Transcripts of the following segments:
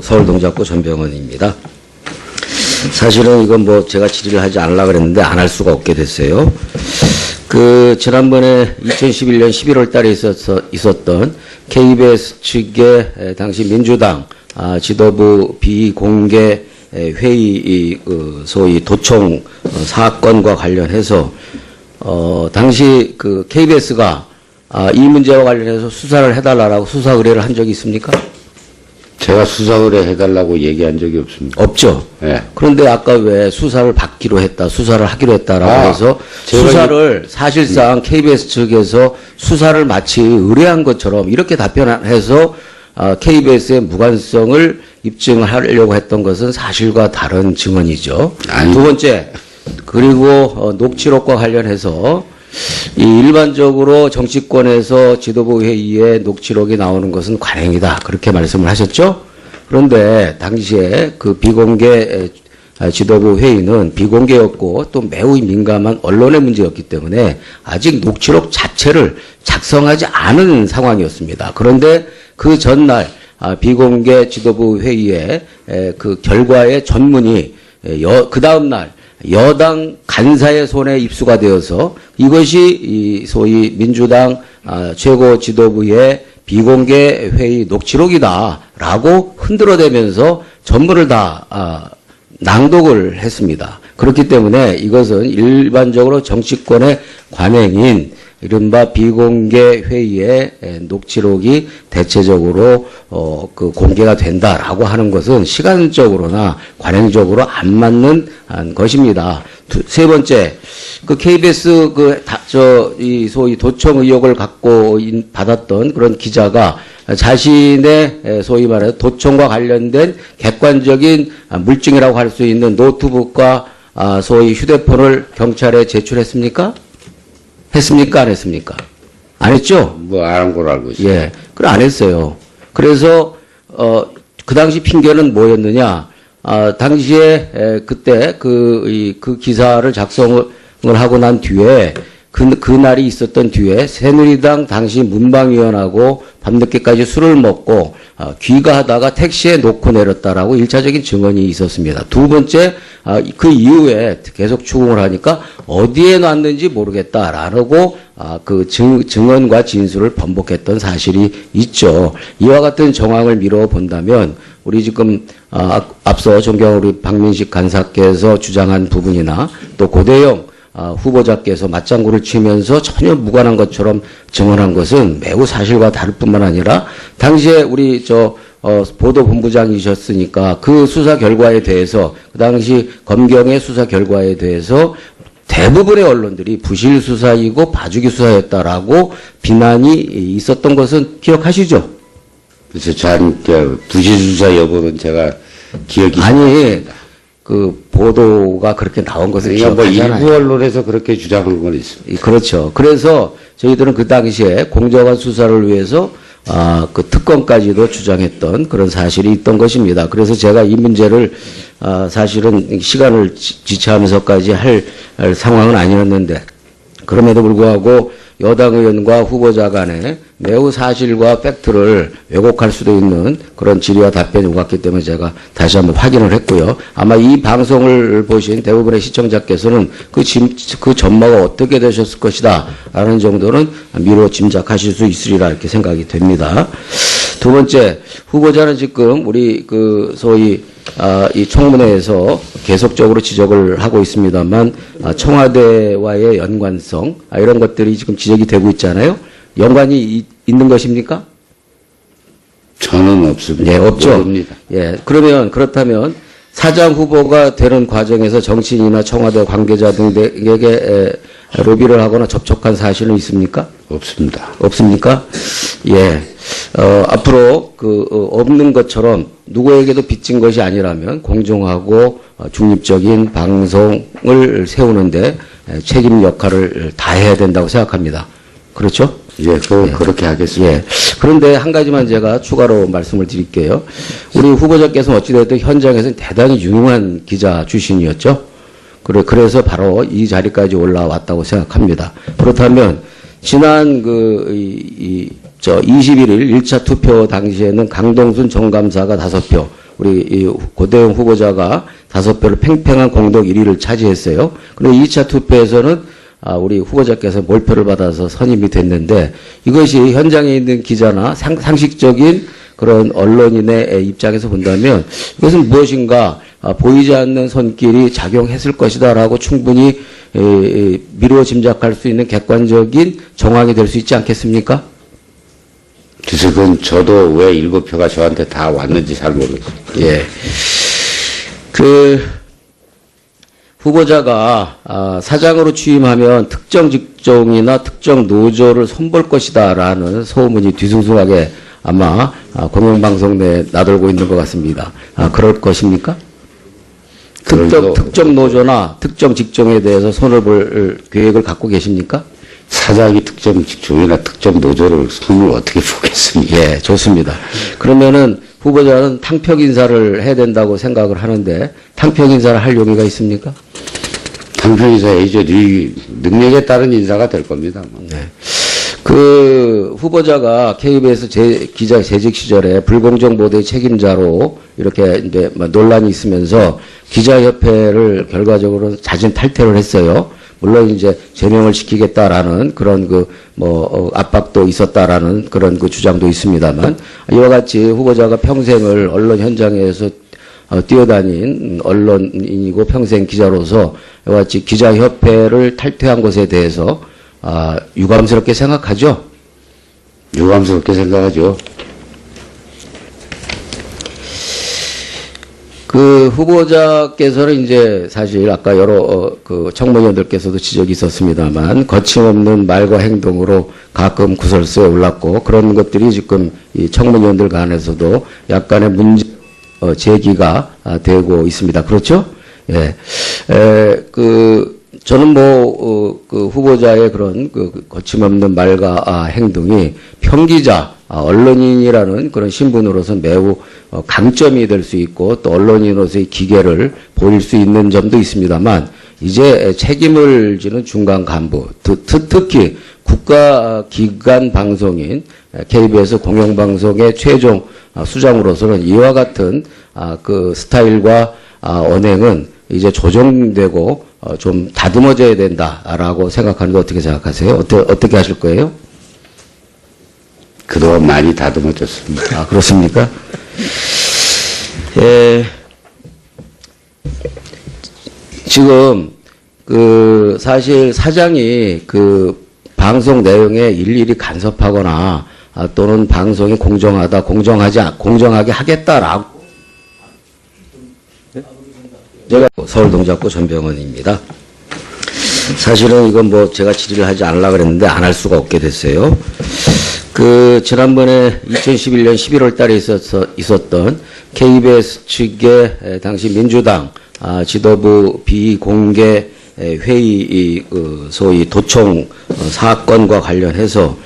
서울동작구 전병헌입니다. 사실은 이건 뭐 제가 질의를 하지 않으려고 그랬는데 안 할 수가 없게 됐어요. 지난번에 2011년 11월 달에 있었던 KBS 측의 당시 민주당 지도부 비공개 회의 소위 도청 사건과 관련해서 당시 KBS가 이 문제와 관련해서 수사를 해달라고 수사 의뢰를 한 적이 있습니까? 제가 수사 의뢰 해달라고 얘기한 적이 없습니다. 없죠. 네. 그런데 아까 왜 수사를 받기로 했다, 수사를 하기로 했다라고 해서 수사를 사실상 KBS 측에서 수사를 마치 의뢰한 것처럼 이렇게 답변해서 KBS의 무관성을 입증하려고 했던 것은 사실과 다른 증언이죠. 아니. 두 번째, 그리고 녹취록과 관련해서 일반적으로 정치권에서 지도부 회의에 녹취록이 나오는 것은 관행이다. 그렇게 말씀을 하셨죠? 그런데 당시에 그 비공개 지도부 회의는 비공개였고 또 매우 민감한 언론의 문제였기 때문에 아직 녹취록 자체를 작성하지 않은 상황이었습니다. 그런데 그 전날 비공개 지도부 회의에 그 결과의 전문이 그 다음날 여당 간사의 손에 입수가 되어서 이것이 소위 민주당 최고 지도부의 비공개 회의 녹취록이다라고 흔들어대면서 전부를 다 낭독을 했습니다. 그렇기 때문에 이것은 일반적으로 정치권의 관행인 이른바 비공개 회의의 녹취록이 대체적으로 공개가 된다라고 하는 것은 시간적으로나 관행적으로 안 맞는 것입니다. 세 번째, KBS 이 소위 도청 의혹을 갖고 받았던 그런 기자가 자신의 소위 말해서 도청과 관련된 객관적인 물증이라고 할 수 있는 노트북과 소위 휴대폰을 경찰에 제출했습니까? 했습니까? 안 했습니까? 안 했죠? 뭐, 안 한 걸로 알고 있어요. 예. 그래, 안 했어요. 그래서, 그 당시 핑계는 뭐였느냐? 당시에, 그때 그 기사를 작성을 하고 난 뒤에, 그날이 있었던 뒤에 새누리당 당시 문방위원하고 밤늦게까지 술을 먹고 귀가하다가 택시에 놓고 내렸다라고 1차적인 증언이 있었습니다. 두 번째, 그 이후에 계속 추궁을 하니까 어디에 놨는지 모르겠다라고 그 증언과 진술을 번복했던 사실이 있죠. 이와 같은 정황을 미뤄 본다면 우리 지금 앞서 존경하는 우리 박민식 간사께서 주장한 부분이나 또 고대영 후보자께서 맞장구를 치면서 전혀 무관한 것처럼 증언한 것은 매우 사실과 다를 뿐만 아니라 당시에 우리 보도본부장이셨으니까 그 수사 결과에 대해서 그 당시 검경의 수사 결과에 대해서 대부분의 언론들이 부실 수사이고 봐주기 수사였다라고 비난이 있었던 것은 기억하시죠? 그래서 부실 수사 여부는 제가 기억이 아니 그 보도가 그렇게 나온 것을 기억하잖아요. 일부 언론에서 그렇게 주장한 건 있습니다. 그렇죠. 그래서 저희들은 그 당시에 공정한 수사를 위해서 그 특검까지도 주장했던 그런 사실이 있던 것입니다. 그래서 제가 이 문제를 사실은 시간을 지체하면서까지 할 상황은 아니었는데 그럼에도 불구하고 여당 의원과 후보자 간에 매우 사실과 팩트를 왜곡할 수도 있는 그런 질의와 답변이 오갔기 때문에 제가 다시 한번 확인을 했고요. 아마 이 방송을 보신 대부분의 시청자께서는 그 전모가 어떻게 되셨을 것이다 라는 정도는 미루어 짐작하실 수 있으리라 이렇게 생각이 됩니다. 두 번째, 후보자는 지금 우리 소위 이 청문회에서 계속적으로 지적을 하고 있습니다만 청와대와의 연관성 이런 것들이 지금 지적이 되고 있잖아요. 연관이 있는 것입니까? 저는 없습니다. 예, 없죠. 모릅니다. 예, 그렇다면 사장 후보가 되는 과정에서 정치인이나 청와대 관계자 등에게 로비를 하거나 접촉한 사실은 있습니까? 없습니다. 없습니까? 예. 앞으로 없는 것처럼 누구에게도 빚진 것이 아니라면 공정하고 중립적인 방송을 세우는데 책임 역할을 다해야 된다고 생각합니다. 그렇죠? 예, 그렇게 하겠습니다. 예. 그런데 한 가지만 제가 추가로 말씀을 드릴게요. 우리 후보자께서는 어찌됐든 현장에서는 대단히 유능한 기자 출신이었죠. 그래서 바로 이 자리까지 올라왔다고 생각합니다. 그렇다면 지난 21일 1차 투표 당시에는 강동순 정감사가 5표, 우리 이 고대영 후보자가 5표를 팽팽한 공동 1위를 차지했어요. 그런데 2차 투표에서는 우리 후보자께서 몰표를 받아서 선임이 됐는데 이것이 현장에 있는 기자나 상식적인 그런 언론인의 입장에서 본다면 이것은 무엇인가 보이지 않는 손길이 작용했을 것이다라고 충분히 미루어 짐작할 수 있는 객관적인 정황이 될 수 있지 않겠습니까? 그래서 그건 저도 왜 7표가 저한테 다 왔는지 잘 모르겠어요. 예. 후보자가 사장으로 취임하면 특정 직종이나 특정 노조를 손볼 것이다라는 소문이 뒤숭숭하게 아마 공영방송 내에 나돌고 있는 것 같습니다. 그럴 것입니까? 특정 노조나 특정 직종에 대해서 손을 볼 계획을 갖고 계십니까? 사장이 특정 직종이나 특정 노조를 손을 어떻게 보겠습니까? 예, 좋습니다. 그러면은 후보자는 탕평 인사를 해야 된다고 생각을 하는데 탕평 인사를 할 용의가 있습니까? 탕평 인사이죠. 능력에 따른 인사가 될 겁니다. 네. 후보자가 KBS 기자 재직 시절에 불공정 보도의 책임자로 이렇게 이제 논란이 있으면서 기자협회를 결과적으로 자진 탈퇴를 했어요. 물론 이제 제명을 시키겠다라는 그런 압박도 있었다라는 그런 주장도 있습니다만 이와 같이 후보자가 평생을 언론 현장에서 뛰어다닌 언론인이고 평생 기자로서 이와 같이 기자협회를 탈퇴한 것에 대해서 유감스럽게 생각하죠? 유감스럽게 생각하죠. 후보자께서는 이제 사실 아까 여러 청문위원들께서도 지적이 있었습니다만 거침없는 말과 행동으로 가끔 구설수에 올랐고 그런 것들이 지금 이 청문위원들 간에서도 약간의 문제 제기가 되고 있습니다. 그렇죠? 예. 저는 후보자의 그런 거침없는 말과 행동이 평기자, 언론인이라는 그런 신분으로서 매우 강점이 될 수 있고 또 언론인으로서의 기계를 보일 수 있는 점도 있습니다만 이제 책임을 지는 중간 간부, 특히 국가기관 방송인 KBS 공영방송의 최종 수장으로서는 이와 같은 스타일과 언행은 이제 조정되고 좀 다듬어져야 된다라고 생각하는데 어떻게 생각하세요? 어떻게 하실 거예요? 그동안 많이 다듬어졌습니다. 그렇습니까? 예. 지금 사실 사장이 방송 내용에 일일이 간섭하거나 또는 방송이 공정하게 하겠다라고 제가 서울동작구 전병헌입니다. 사실은 이건 제가 질의를 하지 않으려고 그랬는데 안 할 수가 없게 됐어요. 지난번에 2011년 11월 달에 있었던 KBS 측의 당시 민주당 지도부 비공개 회의 소위 도청 사건과 관련해서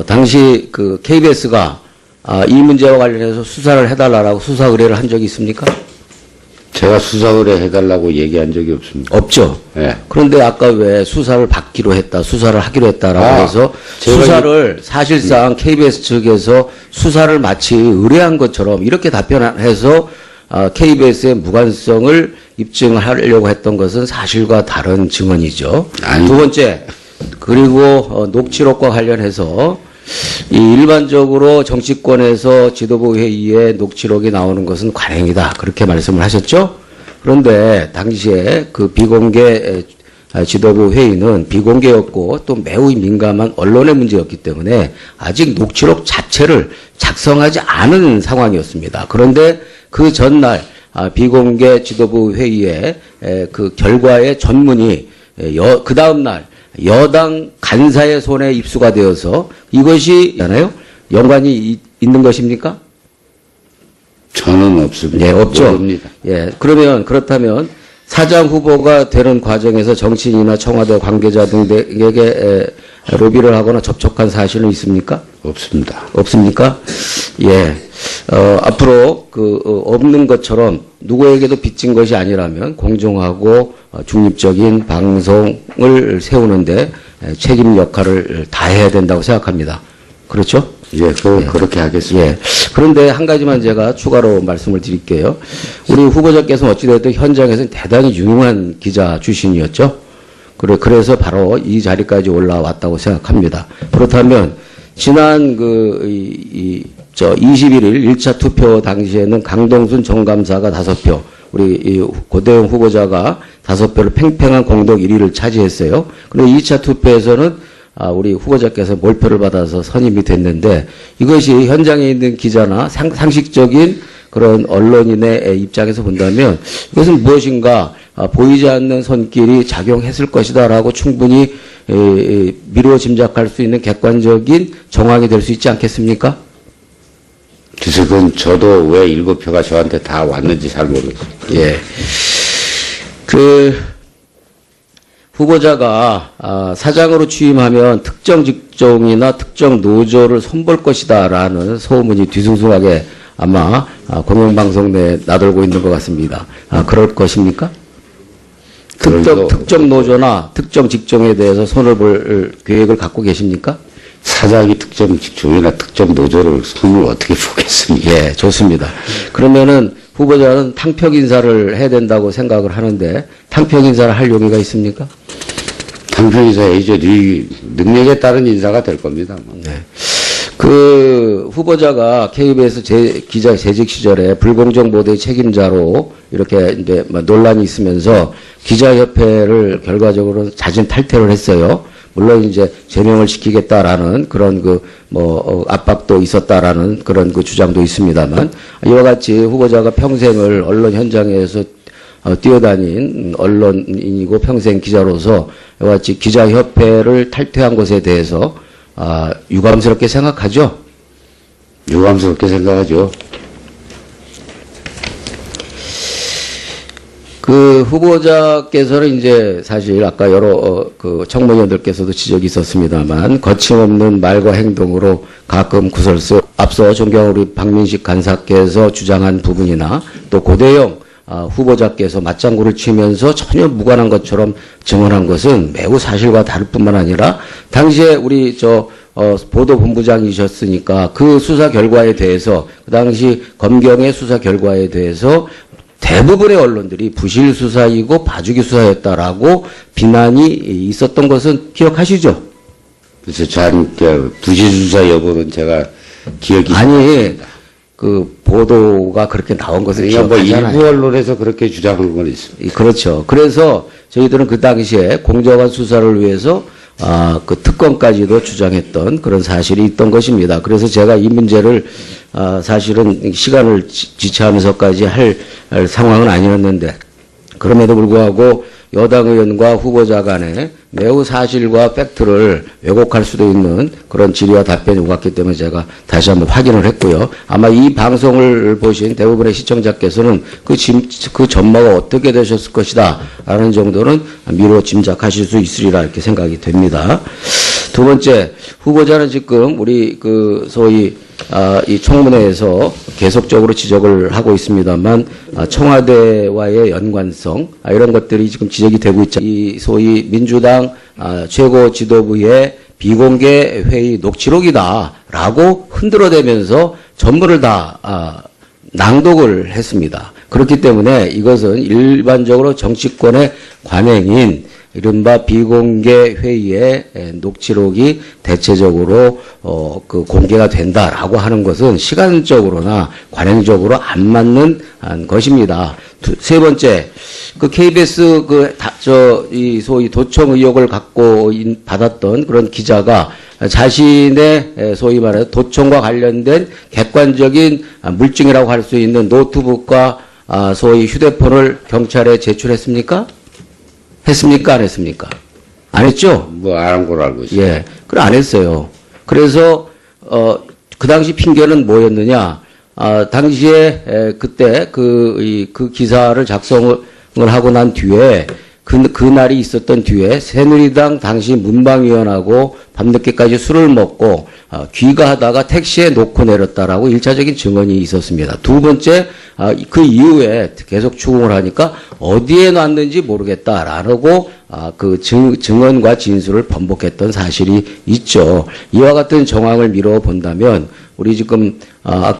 당시 KBS가 이 문제와 관련해서 수사를 해달라고 수사 의뢰를 한 적이 있습니까? 제가 수사 의뢰 해달라고 얘기한 적이 없습니다. 없죠. 네. 그런데 아까 왜 수사를 하기로 했다라고 해서 수사를 사실상 KBS 측에서 수사를 마치 의뢰한 것처럼 이렇게 답변해서 KBS의 무관성을 입증하려고 했던 것은 사실과 다른 증언이죠. 두 번째, 그리고 녹취록과 관련해서 일반적으로 정치권에서 지도부 회의에 녹취록이 나오는 것은 관행이다. 그렇게 말씀을 하셨죠? 그런데 당시에 비공개 지도부 회의는 비공개였고 또 매우 민감한 언론의 문제였기 때문에 아직 녹취록 자체를 작성하지 않은 상황이었습니다. 그런데 그 전날 비공개 지도부 회의에 결과의 전문이 그 다음날 여당 간사의 손에 입수가 되어서 이것이 연관이 있는 것입니까? 저는 없습니다. 예, 없죠. 모릅니다. 예, 그렇다면 사장 후보가 되는 과정에서 정치인이나 청와대 관계자 등에게 로비를 하거나 접촉한 사실은 있습니까? 없습니다. 없습니까? 예. 앞으로 없는 것처럼 누구에게도 빚진 것이 아니라면 공정하고 중립적인 방송을 세우는데 책임 역할을 다해야 된다고 생각합니다. 그렇죠? 예, 그렇게 하겠습니다. 예. 그런데 한 가지만 제가 추가로 말씀을 드릴게요. 우리 후보자께서는 어찌됐든 현장에서는 대단히 유능한 기자 출신이었죠. 그래서 바로 이 자리까지 올라왔다고 생각합니다. 그렇다면 지난 21일 1차 투표 당시에는 강동순 정감사가 5표, 우리 이 고대영 후보자가 5표를 팽팽한 공동 1위를 차지했어요. 그리고 2차 투표에서는 우리 후보자께서 몰표를 받아서 선임이 됐는데, 이것이 현장에 있는 기자나 상식적인 그런 언론인의 입장에서 본다면 이것은 무엇인가 보이지 않는 손길이 작용했을 것이다라고 충분히 미루어 짐작할 수 있는 객관적인 정황이 될 수 있지 않겠습니까? 글쎄, 그건 저도 왜 7표가 저한테 다 왔는지 잘 모르겠어요. 예. 후보자가 사장으로 취임하면 특정 직종이나 특정 노조를 손볼 것이다라는 소문이 뒤숭숭하게 아마 공영방송 내에 나돌고 있는 것 같습니다. 그럴 것입니까? 특정 노조나 특정 직종에 대해서 손을 볼 계획을 갖고 계십니까? 사장이 특정 직종이나 특정 노조를 손을 어떻게 보겠습니까? 예, 좋습니다. 그러면은 후보자는 탕평 인사를 해야 된다고 생각을 하는데 탕평 인사를 할 용의가 있습니까? 탕평 인사이죠. 네 능력에 따른 인사가 될 겁니다. 네. 그 후보자가 KBS 기자 재직 시절에 불공정 보도의 책임자로 이렇게 이제 논란이 있으면서 기자협회를 결과적으로 자진 탈퇴를 했어요. 물론 이제 제명을 시키겠다라는 그런 압박도 있었다라는 그런 주장도 있습니다만, 이와 같이 후보자가 평생을 언론 현장에서 뛰어다닌 언론인이고 평생 기자로서 이와 같이 기자협회를 탈퇴한 것에 대해서 유감스럽게 생각하죠? 유감스럽게 생각하죠. 그 후보자께서는 이제 사실 아까 여러 청문위원들께서도 지적이 있었습니다만 거침없는 말과 행동으로 가끔 구설수, 앞서 존경하는 우리 박민식 간사께서 주장한 부분이나 또 고대영 후보자께서 맞장구를 치면서 전혀 무관한 것처럼 증언한 것은 매우 사실과 다를 뿐만 아니라 당시에 우리 보도본부장이셨으니까 그 수사 결과에 대해서, 그 당시 검경의 수사 결과에 대해서 대부분의 언론들이 부실 수사이고 봐주기 수사였다라고 비난이 있었던 것은 기억하시죠? 그래서 부실 수사 여부는 제가 기억이 아니, 그 보도가 그렇게 나온 것을 기억하잖아요. 일부 언론에서 그렇게 주장한 건 있습니다. 그렇죠. 그래서 저희들은 그 당시에 공정한 수사를 위해서 그 특검까지도 주장했던 그런 사실이 있던 것입니다. 그래서 제가 이 문제를 사실은 시간을 지체하면서까지 할 상황은 아니었는데, 그럼에도 불구하고 여당 의원과 후보자 간에 매우 사실과 팩트를 왜곡할 수도 있는 그런 질의와 답변이 오갔기 때문에 제가 다시 한번 확인을 했고요. 아마 이 방송을 보신 대부분의 시청자께서는 그 전모가 어떻게 되셨을 것이다 라는 정도는 미루어 짐작하실 수 있으리라 이렇게 생각이 됩니다. 두 번째, 후보자는 지금 우리 소위 이 청문회에서 계속적으로 지적을 하고 있습니다만 청와대와의 연관성 이런 것들이 지금 지적이 되고 있죠. 이 소위 민주당 최고 지도부의 비공개 회의 녹취록이다라고 흔들어대면서 전부를 다 낭독을 했습니다. 그렇기 때문에 이것은 일반적으로 정치권의 관행인 이른바 비공개 회의의 녹취록이 대체적으로 공개가 된다라고 하는 것은 시간적으로나 관행적으로 안 맞는 것입니다. 세 번째, KBS 이 소위 도청 의혹을 갖고 받았던 그런 기자가 자신의 소위 말해 도청과 관련된 객관적인 물증이라고 할 수 있는 노트북과 소위 휴대폰을 경찰에 제출했습니까? 했습니까? 안 했습니까? 안 했죠? 안 한 걸로 알고 있어요. 예. 그래, 안 했어요. 그래서, 그 당시 핑계는 뭐였느냐? 당시에, 그때 그 기사를 작성을 하고 난 뒤에 그 날이 있었던 뒤에 새누리당 당시 문방위원하고 밤늦게까지 술을 먹고 귀가하다가 택시에 놓고 내렸다라고 1차적인 증언이 있었습니다. 두 번째, 그 이후에 계속 추궁을 하니까 어디에 놨는지 모르겠다라고 그 증언과 진술을 번복했던 사실이 있죠. 이와 같은 정황을 미뤄 본다면 우리 지금